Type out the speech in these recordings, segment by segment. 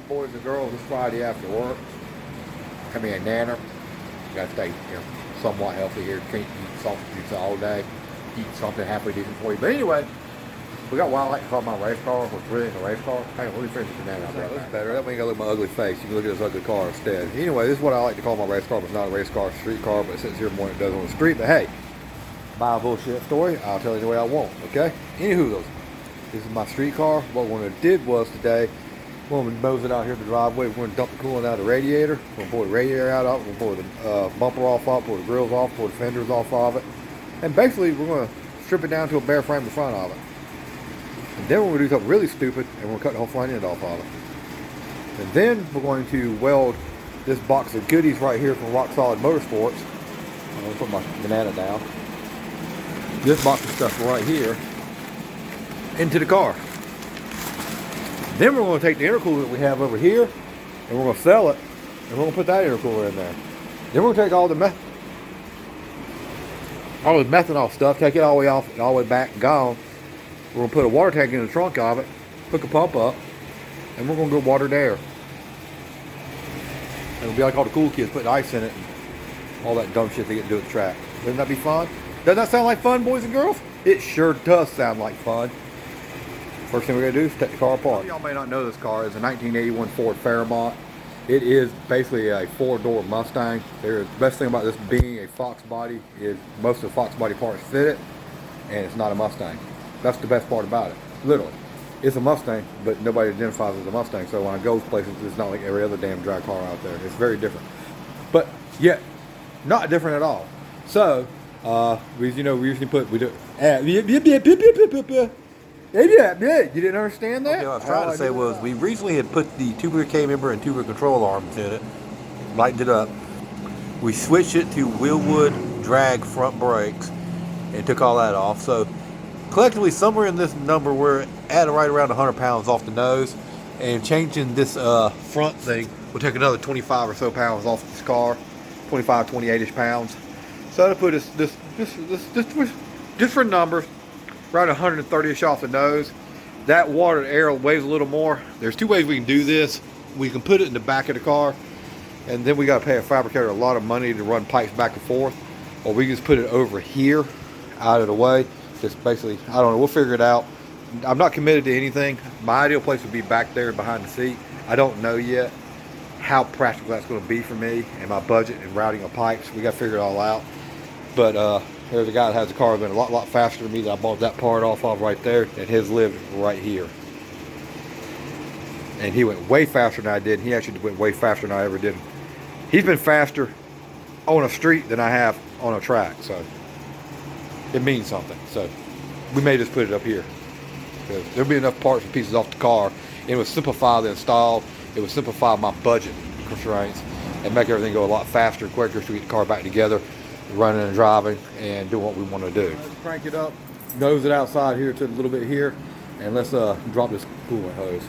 boys and girls, this Friday after work. I mean, a nanner. You gotta stay, somewhat healthy here. Can't eat sausages all day. Eat something halfway decent for you. But anyway, we got what I like to call my race car, which really ain't a race car. Hang on, let me finish the banana out there. That's better. That way you gotta look at my ugly face. You can look at this ugly car instead. Anyway, this is what I like to call my race car, but it's not a race car, it's a street car, but it sits here more than it does on the street. But hey, buy a bullshit story, I'll tell you the way I want, okay? Anywho, this is my street car. What one it did was today, when we mows it out here in the driveway, we're going to dump the coolant out of the radiator. We're going to pull the radiator out of it. We're going to pull the bumper off of it, pull the grills off, pull the fenders off of it. And basically, we're going to strip it down to a bare frame in front of it. And then we're going to do something really stupid, and we're going to cut the whole front end off of it. And then we're going to weld this box of goodies right here from Rock Solid Motorsports. I'm going to put my banana down. This box of stuff right here into the car. Then we're going to take the intercooler that we have over here and we're going to sell it, and we're going to put that intercooler in there. Then we're going to take all the methanol stuff, take it all the way off, all the way back, gone. We're going to put a water tank in the trunk of it, hook a pump up, and we're going to go water to air. It'll be like all the cool kids putting ice in it and all that dumb shit they get to do at the track. Wouldn't that be fun? Doesn't that sound like fun, boys and girls? It sure does sound like fun. First thing we're going to do is take the car apart. Y'all may not know this car. It's a 1981 Ford Fairmont. It is basically a four-door Mustang. The best thing about this being a Fox body is most of the Fox body parts fit it, and it's not a Mustang. That's the best part about it. Literally. It's a Mustang, but nobody identifies as a Mustang. So when I go places, it's not like every other damn drag car out there. It's very different. But yet, not different at all. So, we usually put, you didn't understand that? Okay, what I was trying to say was we recently had put the tubular K member and tubular control arms in it, lightened it up. We switched it to Wheelwood drag front brakes and took all that off. So collectively, somewhere in this number, we're at right around 100 pounds off the nose. And changing this front thing will take another 25 or so pounds off this car, 25, 28-ish pounds. So to put us just for numbers, around 130-ish off the nose. That water to air weighs a little more. There's two ways we can do this. We can put it in the back of the car, and then we got to pay a fabricator a lot of money to run pipes back and forth, or we can just put it over here, out of the way. Just basically, I don't know. We'll figure it out. I'm not committed to anything. My ideal place would be back there behind the seat. I don't know yet how practical that's going to be for me and my budget and routing of pipes. We got to figure it all out. But there's a guy that has a car that's been a lot faster than me that I bought that part off of right there, and his lived right here. And he went way faster than I did. He actually went way faster than I ever did. He's been faster on a street than I have on a track, so it means something. So we may just put it up here, because there'll be enough parts and pieces off the car. It would simplify the install. It would simplify my budget constraints and make everything go a lot faster and quicker, so we get the car back together, running and driving and doing what we want to do. Let's crank it up, nose it outside here to a little bit here, and let's drop this coolant hose.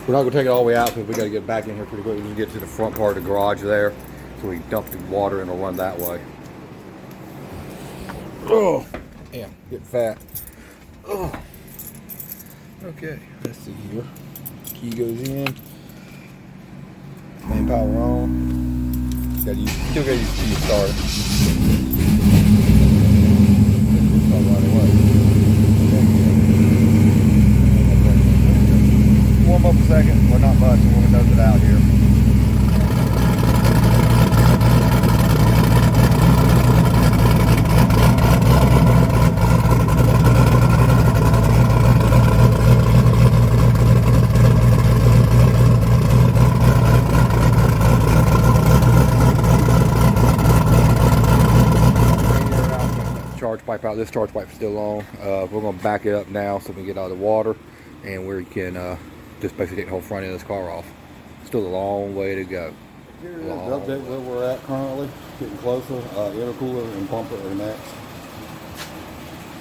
We're not going to take it all the way out because we got to get back in here pretty quick. We can get to the front part of the garage there, so we dump the water and it'll run that way. Oh, damn, getting fat. Oh, okay, let's see here. Key goes in, main power on. Still gotta use key to start it. Warm up a second, well not much, we're gonna nose it out here. Pipe out. This charge pipe's still on. We're going to back it up now so we can get out of the water, and we can just basically take the whole front end of this car off. Still a long way to go. Here is the update where we're at currently. Getting closer. Intercooler and bumper are next.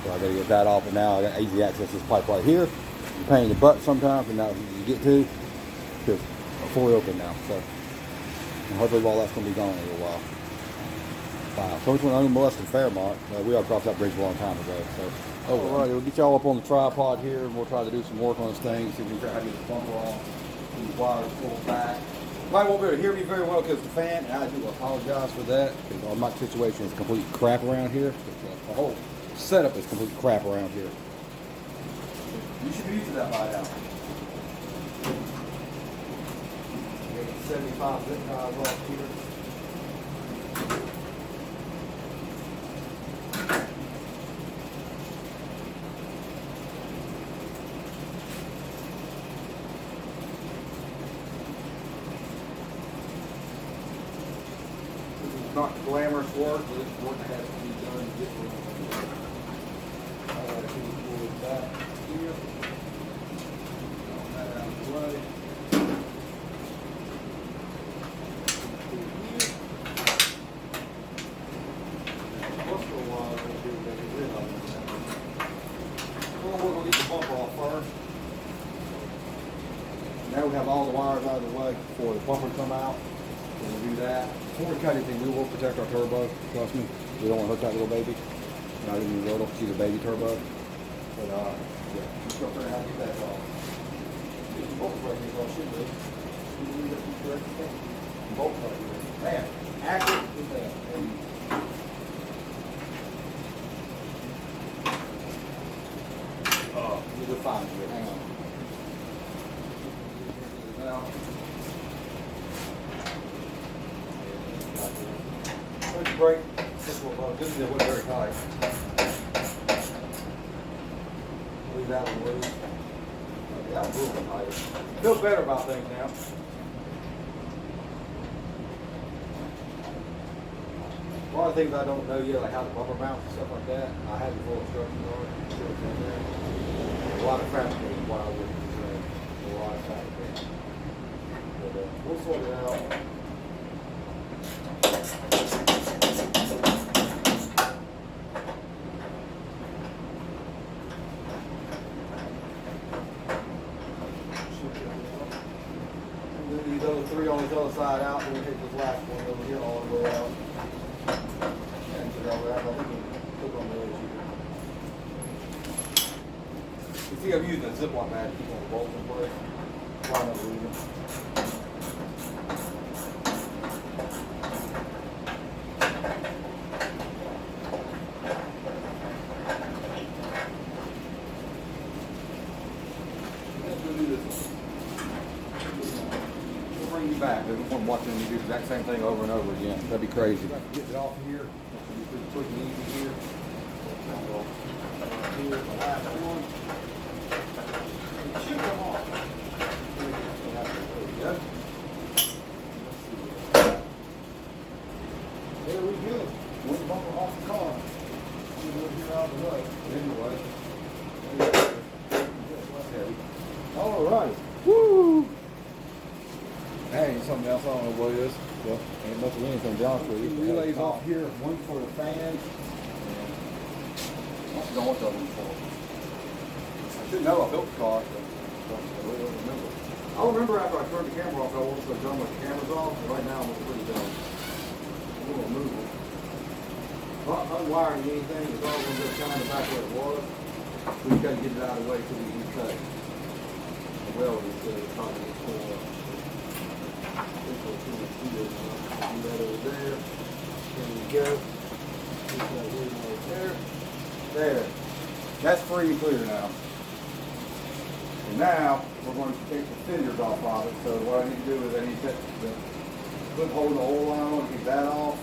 So I got to get that off, and now I got easy access to this pipe right here. You're pain in the butt sometimes, but now you get to because we're fully open now. So and hopefully all that's going to be gone in a little while. So which one unmolested Fairmont. We all crossed that bridge a long time ago. So alright, we'll get y'all up on the tripod here, and we'll try to do some work on this thing. See if we can try to get the bumper off. these wires pulled back. You might won't be able to hear me very well because the fan, and I do apologize for that because our mic situation is complete crap around here. The whole setup is complete crap around here. You should be used to that by now. 75 zip ties off here. Not glamorous work, but it's work that has to be done to get where we're going. I got to pull it back here. Get that out of the way. What's the wire going to do to get rid of it? Well, we're going to get the bumper off first. Now we have all the wires out of the way before the bumper come out. We're going to do that. Before we cut anything, we will protect our turbo. Trust me. We don't want to hurt that little baby. Not even little. She's a baby turbo. But, yeah. Just go figure out how to get that off. Both right here, so I should be. Both right here. Man, accurate is that. You'll be fine with it. Hang on. Now, push brake. This is what very tight. Leave that one loose. Okay, that one's a little tighter. Feel better about things now. A lot of things I don't know yet, like how the bumper mounts and stuff like that. I have the full instructions on it. Sure it's in there. A lot of fabricating what I would say. A lot of fabricating. But we'll sort it out. These other three on this other side out, then we take this last one over here all the way out. And figure out where I think we can put on the edge here. You see I'm using a Ziploc bag to keep on the bolts in place. Why not leave them? Let's go do this one. Bring you back. I don't want watching you do the exact same thing over and over again. That'd be crazy. Get it off here. It's going to be pretty quick and easy here. Here's the last one. It should come off. There we go. There we go. One bumper off the car. We're going to get out of the way. Anyway. All right. Woo! Hey, something else, I don't know what it is. Well, ain't much of anything, to be honest with you. Relays off here, one for the fans. I don't want that one for. I should know, I built the car, but I really don't remember. I'll remember after I turned the camera off, I wasn't so done with the cameras off, but right now I'm pretty done. I'm going to move it. Not unwiring anything, it's all going to go kind of back where it was. We just got to get it out of the way so we can cut the weld instead of trying to get pulled up. Do that over there. There we go. Put that wheel right there. There. That's free and clear now. And now we're going to take the fenders off of it. So what I need to do is I need to take the clip hold the oil line on, get that off.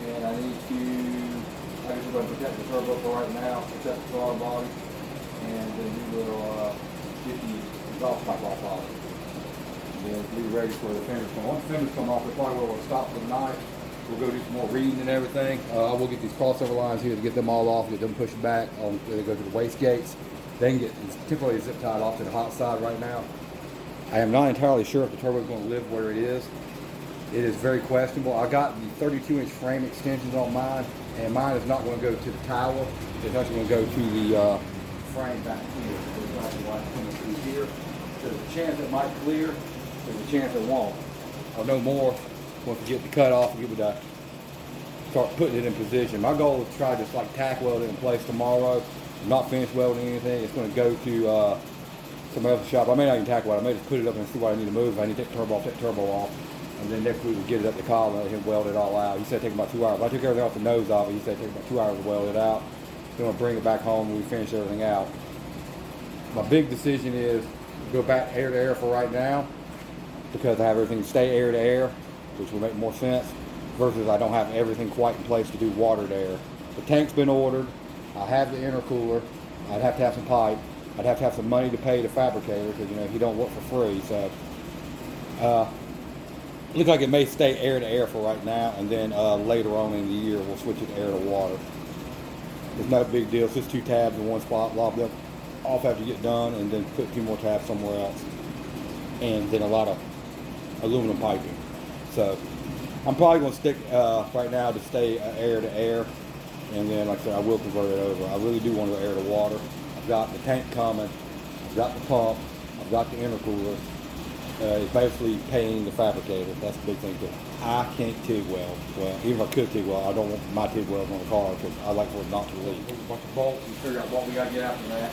And I need to, I guess we're going to protect the turbo for right now, protect the throttle body. And then we will get the exhaust pipe off of it. Be ready for the fenders come. Once the fenders come off, we're probably where we'll stop for the night. We'll go do some more reading and everything. We'll get these crossover lines here to get them all off, get them pushed back. They go to the waste gates. They can get temporarily zip tied off to the hot side right now. I am not entirely sure if the turbo is going to live where it is. It is very questionable. I got the 32-inch frame extensions on mine, and mine is not going to go to the tower. It's actually going to go to the frame back here. It's actually coming through here. There's a chance it might clear. There's a chance it won't. I'll know more once we get the cut off and get to start putting it in position. My goal is to try to just like tack weld it in place tomorrow. I'm not finished welding anything. It's going to go to somebody else's shop. I may not even tackle it. I may just put it up and see what I need to move. If I need to take the turbo off, take the turbo off. And then next week we'll get it up the column and let him weld it all out. He said it take about 2 hours. If I took everything off the nose of it, he said it take about 2 hours to weld it out. Then we'll bring it back home when we finish everything out. My big decision is go back air to air for right now, because I have everything stay air to air, which will make more sense, versus I don't have everything quite in place to do water to air. The tank's been ordered. I have the intercooler. I'd have to have some pipe. I'd have to have some money to pay the fabricator, because you know he don't work for free. So it looks like it may stay air to air for right now, and then later on in the year we'll switch it air to water. It's not a big deal. It's just 2 tabs in one spot, lob them off after you get done, and then put 2 more tabs somewhere else, and then a lot of aluminum piping. So I'm probably going to stick right now to stay air to air, and then like I said, I will convert it over. I really do want to go air to water. I've got the tank coming, I've got the pump, I've got the intercooler. It's basically paying the fabricator. That's the big thing too. I can't TIG weld. Well, even if I could TIG weld, I don't want my TIG weld on the car because I like for it not to leak. There's a bunch of bolts and figure out what we got to get after that.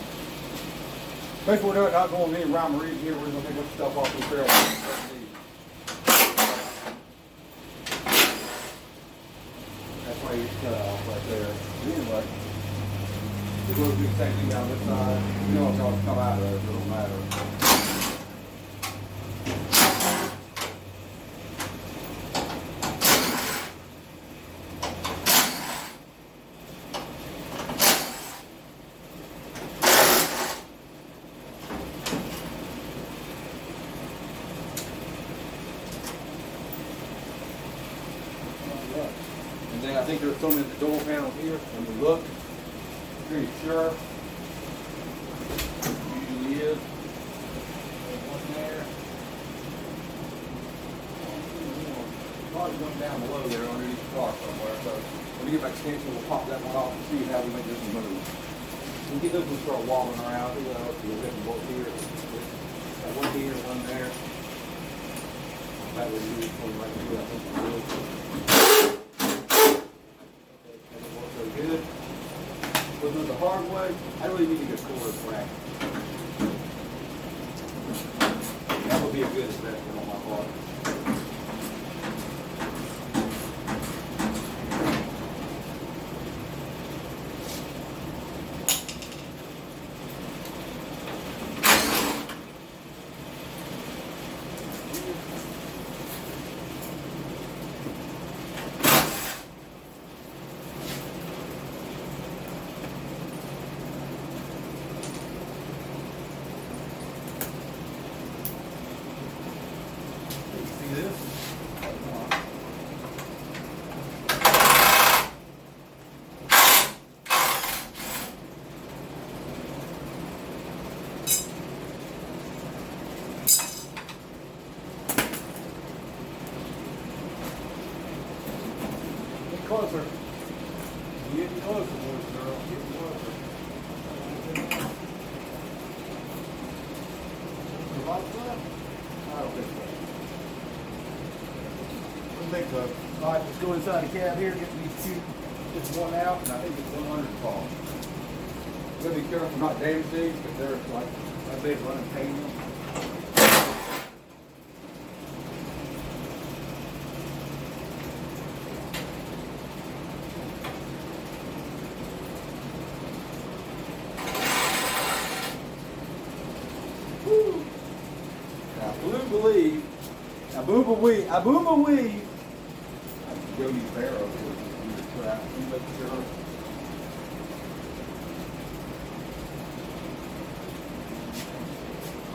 Basically, we're not going any round Marie here. We're going to take up stuff off the trail. That's why it's cut off right there. Anyway, we'll do the same thing down this side. You know it's all come out of there, so it don't matter. And then I think there's some in the door panel here. When we look, pretty sure. Usually is. There's one there. Probably one down below there underneath the car somewhere. So when we get back extension, we'll pop that one off and see how we make this one move. We'll get this one start wobbling around. We'll get them both here. Got one here, one there. That would be one right here. I think we're good. Good. We'll do it the hard way. I really need to get cooler frac. That would be a good investment on my part. Closer. Getting closer, boys and girls. Getting closer. The lights left? I don't think so. I don't think so. All right, let's go inside the cab here, get these two, this one out, and I think it's 100 fall. We'll be careful not damage these, because they're like a big running pain. I boom a weave. I can go use barrels to put out. You make sure.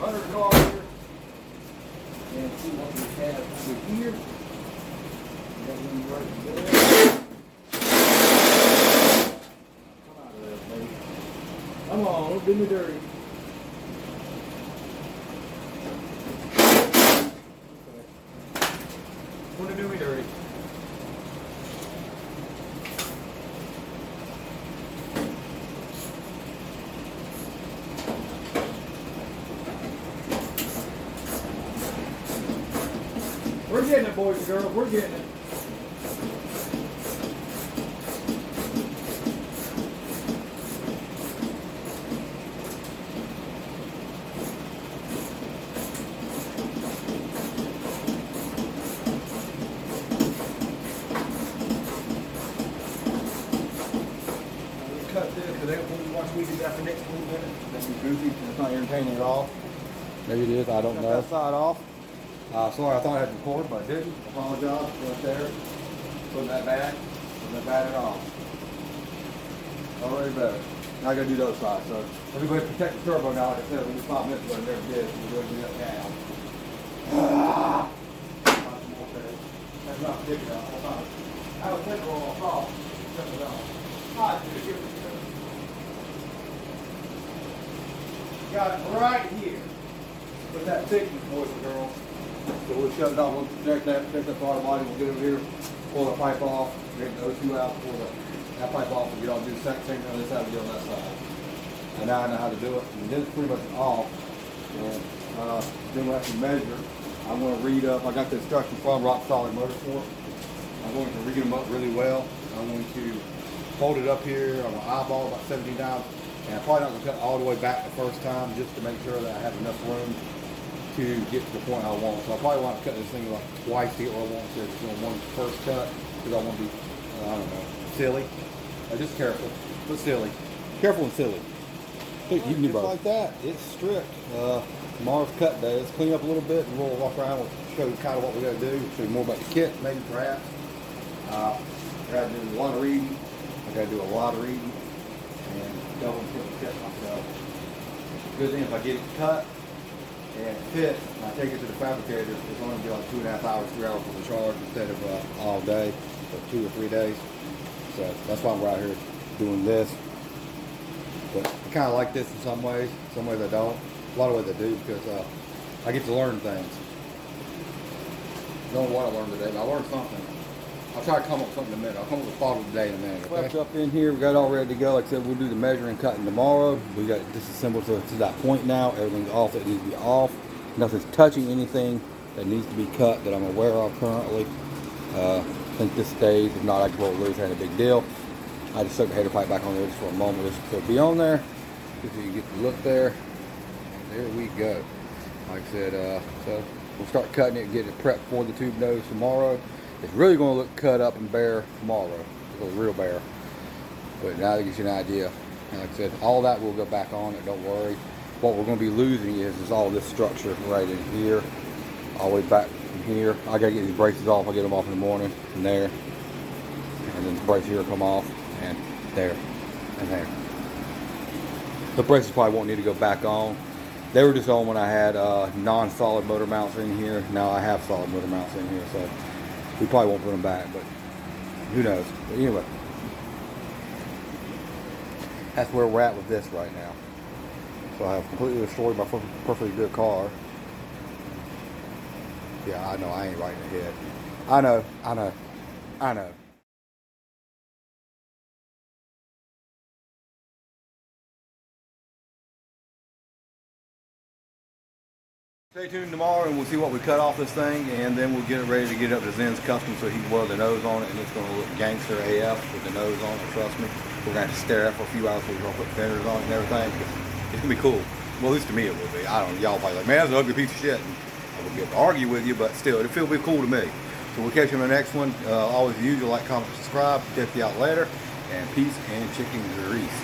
Under the car here. And see what we have over here. Got one right there. Come out of there, baby. Come on, don't do me dirty. Want to do me dirty. We're getting it, boys and girls. We're getting it. once we do that for next week, that'd be goofy. It's not entertaining at all. Maybe it is. I don't know. That side off. Sorry, I thought I had recorded, but I didn't. Apologize. Right there. Putting that back. Putting that back off. Already better. Now I gotta do the other side. So everybody protect the turbo now. Like I said, we just 5 minutes ago, I never did. We're going to do that now. That's not big enough. I was thinking all off. Got it right here. With that thickness, boys and girls. So we'll shut it off. We'll protect that part of the body. We'll get over here, pull the pipe off, get those two out, pull that pipe off, and get all do the same thing on this side and get on that side. And now I know how to do it. And then it's pretty much off. And then we'll have to measure. I'm going to read up. I got the instructions from Rock Solid Motorsports. I'm going to read them up really well. I'm going to hold it up here. I'm going to eyeball about 17 times. And I'm probably not going to cut all the way back the first time just to make sure that I have enough room to get to the point I want. So I probably want to cut this thing like twice to get where I want to. Just doing one first cut because I want to be, I don't know, silly. Just careful, but silly. Careful and silly. Hey, you can do both. Like that. It's strict. Tomorrow's cut day. Let's clean up a little bit and we'll walk around. We'll show you kind of what we got to do. Show you more about the kit, maybe perhaps. I got to do a lot of reading. I got to do a lot of reading and double check the kit myself. Good thing if I get it cut and fit, and I take it to the fabricator, it's only be like 2.5 hours, 3 hours for the charge instead of all day, or 2 or 3 days. So that's why we're out here doing this. But I kind of like this in some ways I don't. A lot of ways I do because I get to learn things. I don't know what I learned today, but I learned something. I'll try to come up with something in a minute. I'll come up with a thought of the day in a minute. Okay? Up in here, we got it all ready to go. Like I said, we'll do the measuring and cutting tomorrow. We got it disassembled to that point now. Everything's off that needs to be off. Nothing's touching anything that needs to be cut that I'm aware of currently. I think this stays. If not, I can roll it loose. Ain't a big deal. I just stuck the header pipe back on there just for a moment. Just so it'll be on there. If you can get the look there. There we go. Like I said, so we'll start cutting it and getting it prepped for the tube nose tomorrow. It's really going to look cut up and bare tomorrow. It's going to real bare. But now that gives you an idea. And like I said, all that will go back on it, don't worry. What we're going to be losing is all this structure right in here. All the way back from here. I got to get these braces off. I'll get them off in the morning. And there. And then the braces here will come off. And there. And there. The braces probably won't need to go back on. They were just on when I had non-solid motor mounts in here. Now I have solid motor mounts in here. So we probably won't put them back, but who knows. But anyway, that's where we're at with this right now. So I have completely destroyed my perfectly good car. Yeah, I know, I ain't right in the head. I know. Stay tuned tomorrow and we'll see what we cut off this thing, and then we'll get it ready to get it up to Zen's custom so he can weld the nose on it, and it's going to look gangster AF with the nose on it, trust me. We're going to have to stare at it for a few hours so we're going to put fenders on it and everything. It's going to be cool. Well, at least to me it will be. I don't know, y'all probably like, man, that's an ugly piece of shit. And I wouldn't be able to argue with you, but still, it'll feel cool to me. So we'll catch you in the next one. Always the usual, like, comment, subscribe. Check you out later. And peace and chicken grease.